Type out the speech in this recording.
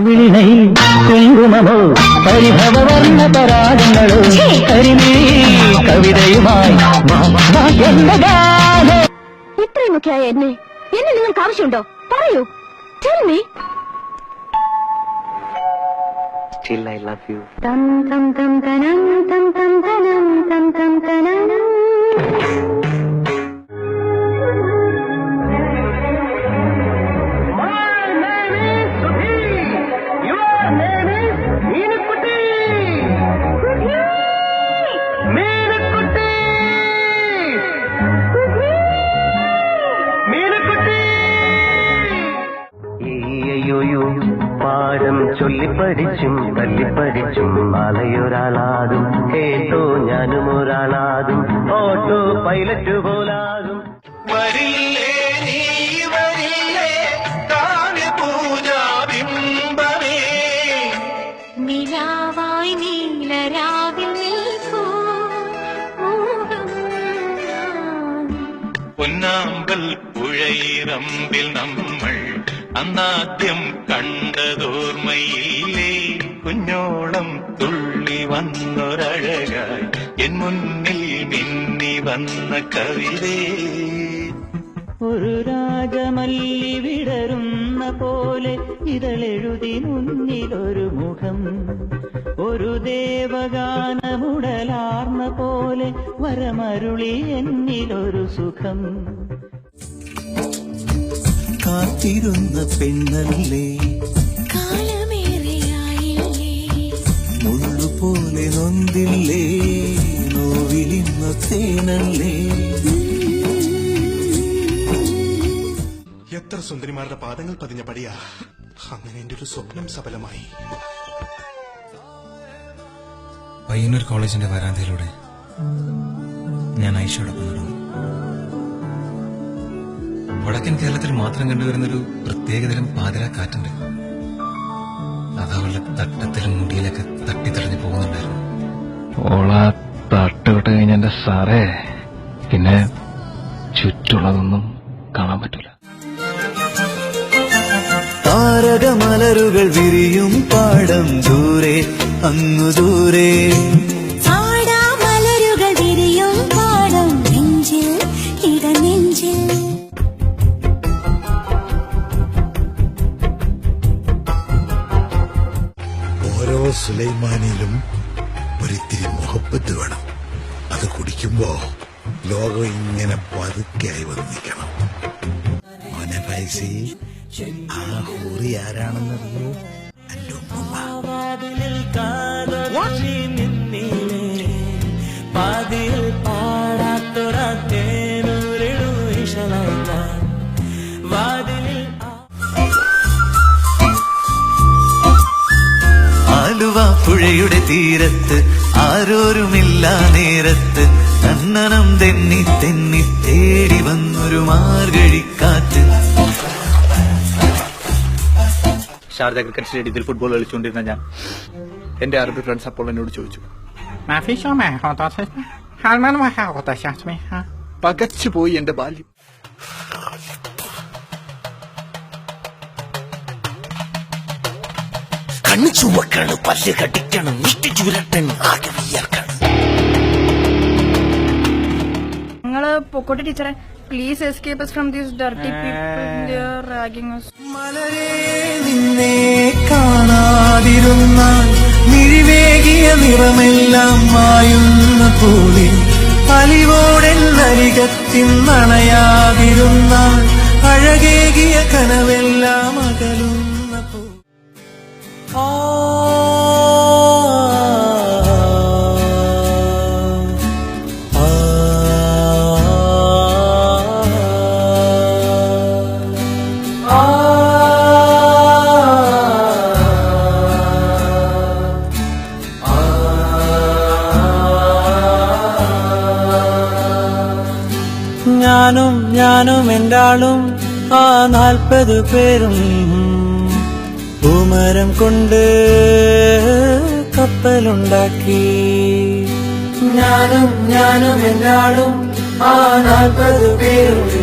വീണയിൽ കുങ്കുമമോ പരിഭവവർണ്ണ പരാഗങ്ങളോ കരിമിഴി കവിതയുമായി ഇത്രയുമൊക്കെയായ എന്നെ നിങ്ങൾക്ക് ആവശ്യമുണ്ടോ? പറയൂ. Tell me. Still I love you. Tam tam tam tanam tam tam tanam tam tam tanam. പാഠം ചൊല്ലിപ്പടിച്ചും തല്ലിപ്പടിച്ചും മലയൊരാളാകും കേട്ടോ ഞാനും ഒരാളാകും ഓട്ടോ പൈലറ്റ് പോലാകും. വരില്ലേ നീ വരില്ലേ കാവ്യ പൂജാബിംബമേ നിലാവായി നീലരാവിൽ നിൽക്കൂ പൊന്നാമ്പൽ പുഴയിറമ്പിൽ നമ്മൾ അന്നാദ്യം കണ്ടതോർമ്മയില്ലേ കുഞ്ഞോളം തുള്ളി വന്നൊരഴകായി എൻ മുന്നിൽ മിന്നി വന്ന കവിതേ. ഒരു രാജമല്ലി വിടരുന്ന പോലെ ഇതളെഴുതി മുന്നിലൊരു മുഖം, ഒരു ദേവഗാനമുടലാർന്ന പോലെ വരമരുളി എന്നിലൊരു സുഖം. കാത്തിരുന്ന പെണ്ണല്ലേ കാലമേറെയായില്ലേ മുള്ളുപോലെ നൊന്തില്ലേ നോവിലിന്ന തേനല്ലേ. എത്ര സുന്ദരിമാരുടെ പാദങ്ങൾ പതിഞ്ഞ പടിയാ. അങ്ങനെ എന്റെ ഒരു സ്വപ്നം സഫലമായി. പയ്യന്നൂർ കോളേജിന്റെ വരാന്തയിലൂടെ ഞാൻ ഐഷയോടൊപ്പം നടന്നു. വടക്കൻ കേരളത്തിൽ മാത്രം കണ്ടുവരുന്നൊരു പ്രത്യേകതരം പാതിരാ കാറ്റുണ്ട്. അതവളുടെ തട്ടത്തിലും മുടിയിലൊക്കെ തട്ടിത്തടഞ്ഞു പോകുന്നുണ്ടായിരുന്നു. ഓളാ തട്ടുവിട്ട് കഴിഞ്ഞ എന്റെ സാറേ പിന്നെ ചുറ്റുള്ളതൊന്നും കാണാൻ പറ്റൂല. താരകമലരുകൾ വിരിയും പാടം ദൂരെ അങ്ങു ദൂരെ. മലരുകൾ വിരിയും പാടം നെഞ്ചിൽ ഇടനെഞ്ചിൽ. ഓരോ സുലൈമാനിയിലും ഒരിത്തിരി മുഹബത്ത് വേണം. അത് കുടിക്കുമ്പോ ലോകം ഇങ്ങനെ പതുക്കെയായി വന്നിരിക്കണം. മോനെ പൈസി, ആ ഹൂറി ആരാണെന്നറിയോ? എന്റെ ഉമ്മ. ആലുവ പുഴയുടെ തീരത്ത് ആരോരുമില്ല നേരത്ത് കണ്ണനം തെന്നി തെന്നി തേടി വന്നൊരു മാർഗഴിക്കാറ്റ്. ഷാർജ ക്രിക്കറ്റ് സ്റ്റേഡിയത്തിൽ ഫുട്ബോൾ കളിച്ചുകൊണ്ടിരുന്ന ഞാൻ എന്റെ അറബി ഫ്രണ്ട്സ് അപ്പോൾ എന്നോട് ചോദിച്ചു, പകച്ചു പോയി എന്റെ ബാല്യം. കണ്ണു ചുവക്കാണ്, പല്ല് കടിക്കണം, മുഷ്ടി ചുരട്ടൻ, ആകെ വിയർക്കണം. നിങ്ങള് പൊക്കോട്ടെ ടീച്ചറെ, please escape us from these dirty people. They are ragging us. മലരെ നിന്നെ കാണാതിരുന്നാൽ മിഴിവേകിയ നിറമെല്ലാം മായുന്ന പോലെ അലിവോടെന്നരികത്തിൻ നണയാതിരുന്നാൽ അഴകേകിയ കനവെല്ലാം അകലുന്ന പോലെ. ഞാനും എന്താളും ആ 40 പേരും പൂമരം കൊണ്ട് കപ്പലുണ്ടാക്കി. ഞാനും എന്താളും ആ 40 പേരും